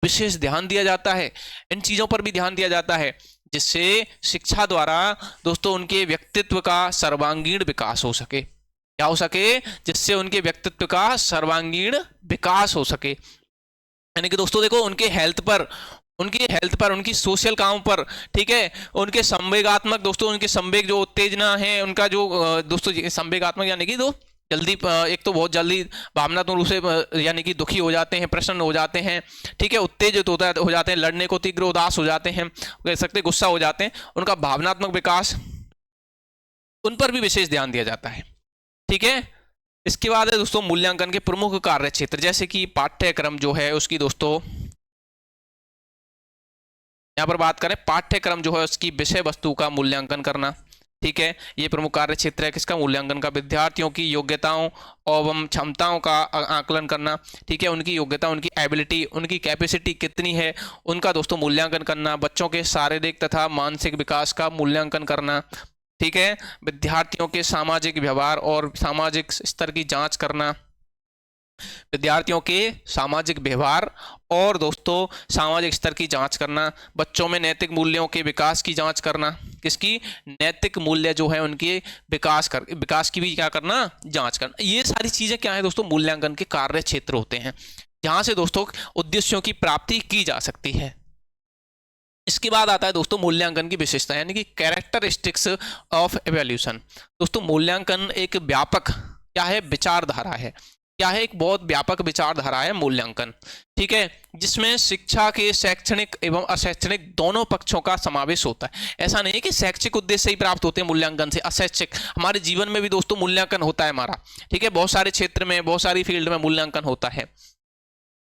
विशेष ध्यान दिया जाता है। इन चीजों पर भी ध्यान दिया जाता है जिससे शिक्षा द्वारा दोस्तों उनके व्यक्तित्व का सर्वांगीण विकास हो सके। क्या हो सके, जिससे उनके व्यक्तित्व का सर्वांगीण विकास हो सके। यानी कि दोस्तों देखो उनके हेल्थ पर, उनकी सोशल काम पर, ठीक है, उनके संवेगात्मक दोस्तों, उनके संवेग जो उत्तेजना है, उनका जो दोस्तों संवेगात्मक यानी कि दो जल्दी, एक तो बहुत जल्दी भावनात्मक रूप से यानी कि दुखी हो जाते हैं, प्रसन्न हो जाते हैं, ठीक है, उत्तेजित हो जाते हैं, लड़ने को तीव्र उदास हो जाते हैं, कह सकते गुस्सा हो जाते हैं, उनका भावनात्मक विकास, उन पर भी विशेष ध्यान दिया जाता है। ठीक है, इसके बाद है दोस्तों मूल्यांकन के प्रमुख कार्य क्षेत्र, जैसे कि पाठ्यक्रम जो है उसकी दोस्तों यहां पर बात करें, पाठ्यक्रम जो है उसकी विषय वस्तु का मूल्यांकन करना। ठीक है, ये प्रमुख कार्य क्षेत्र है किसका, मूल्यांकन का। विद्यार्थियों की योग्यताओं एवं क्षमताओं का आकलन करना, ठीक है, उनकी योग्यता, उनकी एबिलिटी, उनकी कैपेसिटी कितनी है, उनका दोस्तों मूल्यांकन करना। बच्चों के शारीरिक तथा मानसिक विकास का मूल्यांकन करना। ठीक है, विद्यार्थियों के सामाजिक व्यवहार और सामाजिक स्तर की जांच करना, विद्यार्थियों के सामाजिक व्यवहार और दोस्तों सामाजिक स्तर की जांच करना। बच्चों में नैतिक मूल्यों के विकास की जांच करना, किसकी, नैतिक मूल्य जो है उनके विकास की भी क्या करना, जांच करना। ये सारी चीजें क्या है दोस्तों, मूल्यांकन के कार्य क्षेत्र होते हैं जहां से दोस्तों उद्देश्यों की प्राप्ति की जा सकती है। इसके बाद आता है दोस्तों मूल्यांकन की विशेषता, यानी कि कैरेक्टरिस्टिक्स ऑफ इवैल्यूएशन। दोस्तों मूल्यांकन एक व्यापक क्या है, विचारधारा है, क्या है, एक बहुत व्यापक विचारधारा है मूल्यांकन। ठीक है, जिसमें शिक्षा के शैक्षणिक एवं अशैक्षणिक दोनों पक्षों का समावेश होता है। ऐसा नहीं है कि शैक्षिक उद्देश्य ही प्राप्त होते हैं मूल्यांकन से, अशैक्षिक हमारे जीवन में भी दोस्तों मूल्यांकन होता है हमारा। ठीक है, बहुत सारे क्षेत्र में, बहुत सारी फील्ड में मूल्यांकन होता है।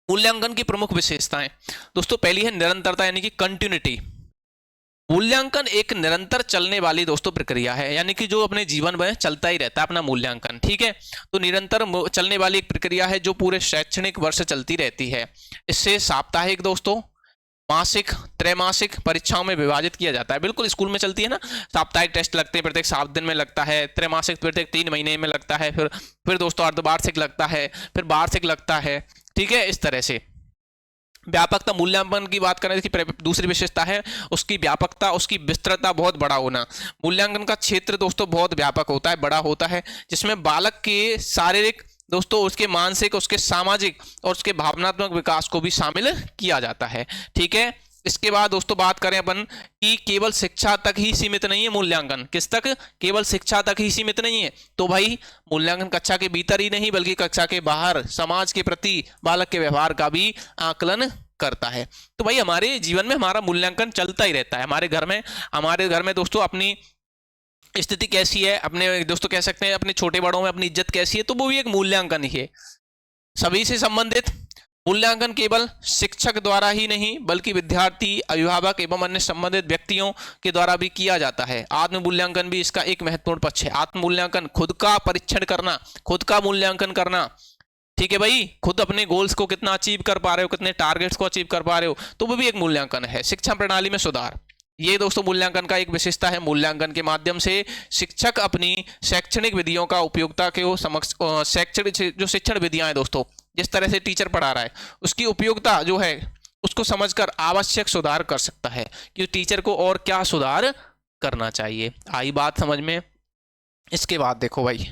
मूल्यांकन की प्रमुख विशेषताएं दोस्तों, पहली है निरंतरता, यानी कि कंटिन्यूटी। मूल्यांकन एक निरंतर चलने वाली दोस्तों प्रक्रिया है, यानी कि जो अपने जीवन में चलता ही रहता है अपना मूल्यांकन। ठीक है, तो निरंतर चलने वाली एक प्रक्रिया है जो पूरे शैक्षणिक वर्ष चलती रहती है। इससे साप्ताहिक दोस्तों, मासिक, त्रैमासिक परीक्षाओं में विभाजित किया जाता है। बिल्कुल स्कूल में चलती है ना, साप्ताहिक टेस्ट लगते हैं, प्रत्येक 7 दिन में लगता है, त्रैमासिक प्रत्येक 3 महीने में लगता है, फिर दोस्तों अर्धवार्षिक लगता है, फिर वार्षिक लगता है। ठीक है, इस तरह से व्यापकता, मूल्यांकन की बात करें, इसकी दूसरी विशेषता है उसकी व्यापकता, उसकी विस्तृतता, बहुत बड़ा होना। मूल्यांकन का क्षेत्र दोस्तों बहुत व्यापक होता है, बड़ा होता है, जिसमें बालक के शारीरिक दोस्तों, उसके मानसिक, उसके सामाजिक और उसके भावनात्मक विकास को भी शामिल किया जाता है। ठीक है, इसके बाद दोस्तों बात करें अपन कि केवल शिक्षा तक ही सीमित नहीं है मूल्यांकन, किस तक, केवल शिक्षा तक ही सीमित नहीं है। तो भाई मूल्यांकन कक्षा के भीतर ही नहीं बल्कि कक्षा के बाहर समाज के प्रति बालक के व्यवहार का भी आकलन करता है। तो भाई हमारे जीवन में हमारा मूल्यांकन चलता ही रहता है। हमारे घर में दोस्तों अपनी स्थिति कैसी है, अपने दोस्तों कह सकते हैं अपने छोटे बड़ों में अपनी इज्जत कैसी है, तो वो भी एक मूल्यांकन ही है। सभी से संबंधित मूल्यांकन केवल शिक्षक द्वारा ही नहीं बल्कि विद्यार्थी, अभिभावक एवं अन्य संबंधित व्यक्तियों के द्वारा भी किया जाता है। आत्म मूल्यांकन भी इसका एक महत्वपूर्ण पक्ष है। आत्म मूल्यांकन, खुद का परीक्षण करना, खुद का मूल्यांकन करना। ठीक है भाई, खुद अपने गोल्स को कितना अचीव कर पा रहे हो, कितने टारगेट्स को अचीव कर पा रहे हो, तो वो भी एक मूल्यांकन है। शिक्षा प्रणाली में सुधार, ये दोस्तों मूल्यांकन का एक विशेषता है। मूल्यांकन के माध्यम से शिक्षक अपनी शैक्षणिक विधियों का उपयोगिता के शैक्षणिक जो शिक्षण विधियां हैं दोस्तों जिस तरह से टीचर पढ़ा रहा है उसकी उपयोगिता जो है उसको समझकर आवश्यक सुधार कर सकता है कि टीचर को और क्या सुधार करना चाहिए। आई बात समझ में। इसके बाद देखो भाई,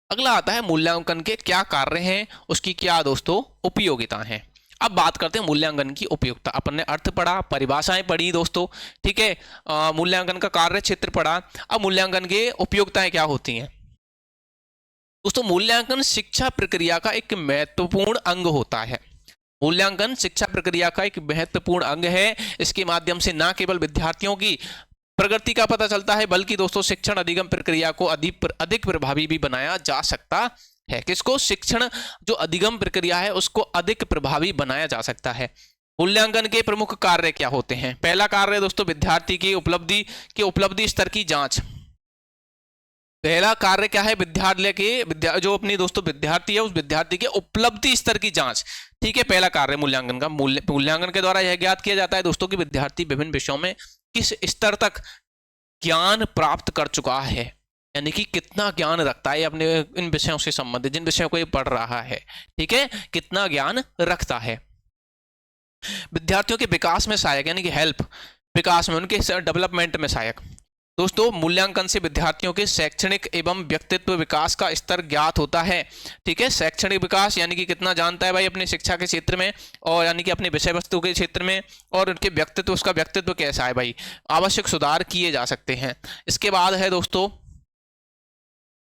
अगला आता है मूल्यांकन के क्या कार्य हैं, उसकी क्या दोस्तों उपयोगिता है। अब बात करते हैं मूल्यांकन की उपयोगिता। अपन ने अर्थ पढ़ा, परिभाषाएं पढ़ी दोस्तों, ठीक है, मूल्यांकन का कार्य क्षेत्र पढ़ा। अब मूल्यांकन के उपयोगिताएं क्या होती हैं दोस्तों। मूल्यांकन शिक्षा प्रक्रिया का एक महत्वपूर्ण अंग होता है। मूल्यांकन शिक्षा प्रक्रिया का एक महत्वपूर्ण अंग है। इसके माध्यम से न केवल विद्यार्थियों की प्रगति का पता चलता है बल्कि दोस्तों शिक्षण अधिगम प्रक्रिया को अधिक प्रभावी भी बनाया जा सकता है। किसको? शिक्षण जो अधिगम प्रक्रिया है उसको अधिक प्रभावी बनाया जा सकता है। मूल्यांकन के प्रमुख कार्य क्या होते हैं? पहला कार्य दोस्तों विद्यार्थी की उपलब्धि स्तर की जांच। पहला कार्य क्या है? विद्यालय के जो अपनी दोस्तों विद्यार्थी है उस विद्यार्थी के उपलब्धि स्तर की जांच, ठीक है, पहला कार्य मूल्यांकन का। मूल्यांकन के द्वारा यह ज्ञात किया जाता है दोस्तों कि विद्यार्थी विभिन्न विषयों में किस स्तर तक ज्ञान प्राप्त कर चुका है, यानी कि कितना ज्ञान रखता है अपने इन विषयों से संबंधित, जिन विषयों को ये पढ़ रहा है, ठीक है, कितना ज्ञान रखता है। विद्यार्थियों के विकास में सहायक, यानी कि हेल्प, विकास में उनके डेवलपमेंट में सहायक। दोस्तों मूल्यांकन से विद्यार्थियों के शैक्षणिक एवं व्यक्तित्व विकास का स्तर ज्ञात होता है, ठीक है। शैक्षणिक विकास यानी कि कितना जानता है भाई अपने शिक्षा के क्षेत्र में, और यानी कि अपने विषय वस्तु के क्षेत्र में, और उनके व्यक्तित्व, उसका व्यक्तित्व कैसा है भाई, आवश्यक सुधार किए जा सकते हैं। इसके बाद है दोस्तों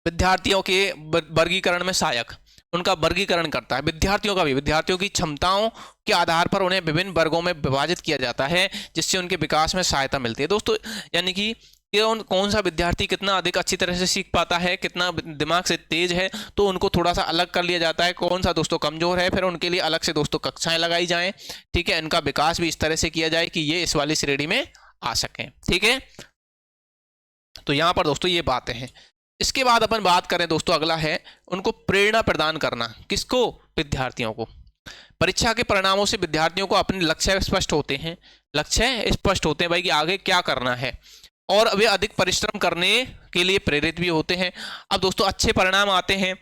विद्यार्थियों के वर्गीकरण में सहायक, उनका वर्गीकरण करता है। विद्यार्थियों का भी, विद्यार्थियों की क्षमताओं के आधार पर उन्हें विभिन्न वर्गों में विभाजित किया जाता है जिससे उनके विकास में सहायता मिलती है। दोस्तों यानी कि कौन सा विद्यार्थी कितना अधिक अच्छी तरह से सीख पाता है, कितना दिमाग से तेज है, तो उनको थोड़ा सा अलग कर लिया जाता है। कौन सा दोस्तों कमजोर है, फिर उनके लिए अलग से दोस्तों कक्षाएं लगाई जाएं, ठीक है। इनका विकास भी इस तरह से किया जाए कि ये इस वाली श्रेणी में आ सकें, ठीक है। तो यहां पर दोस्तों ये बातें हैं। इसके बाद अपन बात करें दोस्तों, अगला है उनको प्रेरणा प्रदान करना। किसको? विद्यार्थियों को। परीक्षा के परिणामों से विद्यार्थियों को अपने लक्ष्य स्पष्ट होते हैं, लक्ष्य स्पष्ट होते हैं भाई कि आगे क्या करना है, और वे अधिक परिश्रम करने के लिए प्रेरित भी होते हैं। अब दोस्तों अच्छे परिणाम आते हैं,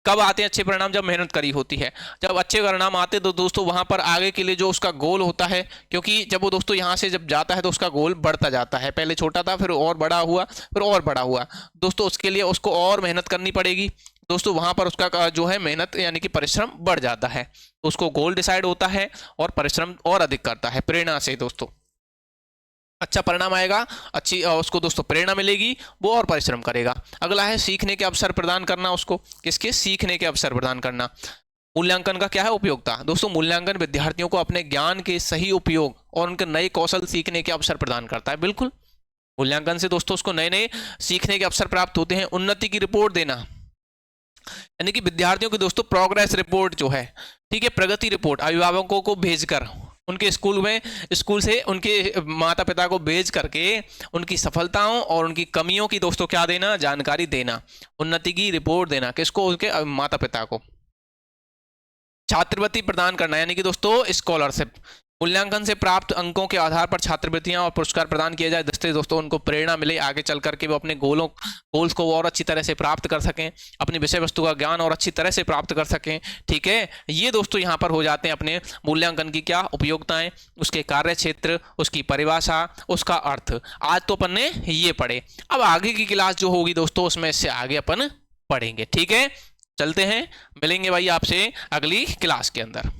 कब आते हैं अच्छे परिणाम? जब मेहनत करी होती है। जब अच्छे परिणाम आते हैं तो दोस्तों वहां पर आगे के लिए जो उसका गोल होता है, क्योंकि जब वो दोस्तों यहाँ से जब जाता है तो उसका गोल बढ़ता जाता है, पहले छोटा था फिर और बड़ा हुआ, फिर और बड़ा हुआ दोस्तों, उसके लिए उसको और मेहनत करनी पड़ेगी दोस्तों। वहां पर उसका जो है मेहनत यानी कि परिश्रम बढ़ जाता है, तो उसको गोल डिसाइड होता है और परिश्रम और अधिक करता है प्रेरणा से। दोस्तों अच्छा परिणाम आएगा, अच्छी उसको दोस्तों प्रेरणा मिलेगी, वो और परिश्रम करेगा। अगला है सीखने के अवसर प्रदान करना उसको। किसके? सीखने के अवसर प्रदान करना। मूल्यांकन का क्या है? उपयोगिता। दोस्तों मूल्यांकन विद्यार्थियों को अपने ज्ञान के सही उपयोग और उनके नए कौशल सीखने के अवसर प्रदान करता है। बिल्कुल, मूल्यांकन से दोस्तों उसको नए नए सीखने के अवसर प्राप्त होते हैं। उन्नति की रिपोर्ट देना, यानी कि विद्यार्थियों की दोस्तों प्रोग्रेस रिपोर्ट जो है, ठीक है, प्रगति रिपोर्ट अभिभावकों को भेजकर, उनके स्कूल से उनके माता पिता को भेज करके उनकी सफलताओं और उनकी कमियों की दोस्तों क्या देना? जानकारी देना। उन्नति की रिपोर्ट देना। किसको? उनके माता पिता को। छात्रवृत्ति प्रदान करना, यानी कि दोस्तों स्कॉलरशिप। मूल्यांकन से प्राप्त अंकों के आधार पर छात्रवृत्तियां और पुरस्कार प्रदान किए जाए, जिससे दोस्तों उनको प्रेरणा मिले आगे चल करके वो अपने गोल्स को और अच्छी तरह से प्राप्त कर सकें, अपनी विषय वस्तु का ज्ञान और अच्छी तरह से प्राप्त कर सकें, ठीक है। ये दोस्तों यहाँ पर हो जाते हैं अपने मूल्यांकन की क्या उपयोगिताएं, उसके कार्य क्षेत्र, उसकी परिभाषा, उसका अर्थ। आज तो अपन ने ये पढ़े। अब आगे की क्लास जो होगी दोस्तों उसमें इससे आगे अपन पढ़ेंगे, ठीक है। चलते हैं, मिलेंगे भाई आपसे अगली क्लास के अंदर।